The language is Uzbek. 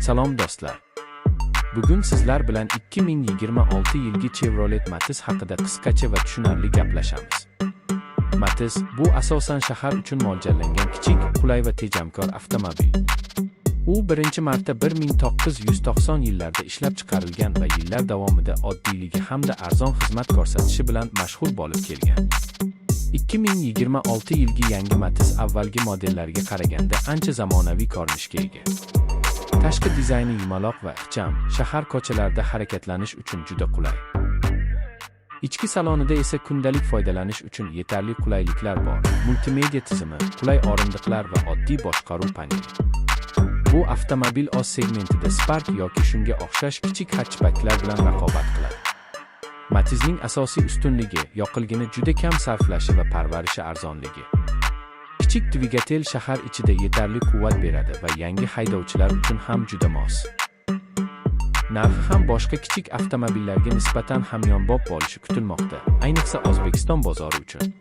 Salom do'stlar. Bugun sizlar bilan 2026 yilgi Chevrolet Matiz haqida qisqacha va tushunarli gaplashamiz. Matiz bu asosan shahar uchun mo'ljallangan kichik, qulay va tejamkor avtomobil. U birinchi marta 1990 yillarda ishlab chiqarilgan va yillar davomida oddiyligi hamda arzon xizmat ko'rsatishi bilan mashhur bo'lib kelgan. 2026 yilgi yangi Matiz avvalgi modellarga qaraganda ancha zamonaviy ko'rinishga ega. Tashqi dizayni yumaloq va ixcham, shahar ko'chalarida harakatlanish uchun juda qulay. Ichki salonida esa kundalik foydalanish uchun yetarli qulayliklar bor. Multimedia tizimi, qulay o'rindiqlar va oddiy boshqaruv paneli. Bu avtomobil o'z segmentida Spark yoki shunga o'xshash kichik hatchbacklar bilan raqobat qiladi. Matizning asosiy ustunligi yoqilg'ini juda kam sarflashi va parvarishi arzonligi. Kichik dvigatel shahar ichida yetarli quvvat beradi va yangi haydovchilar uchun ham juda mos. Narxi ham boshqa kichik avtomobillarga nisbatan hamyonbop bo'lishi kutilmoqda, ayniqsa O'zbekiston bozori uchun.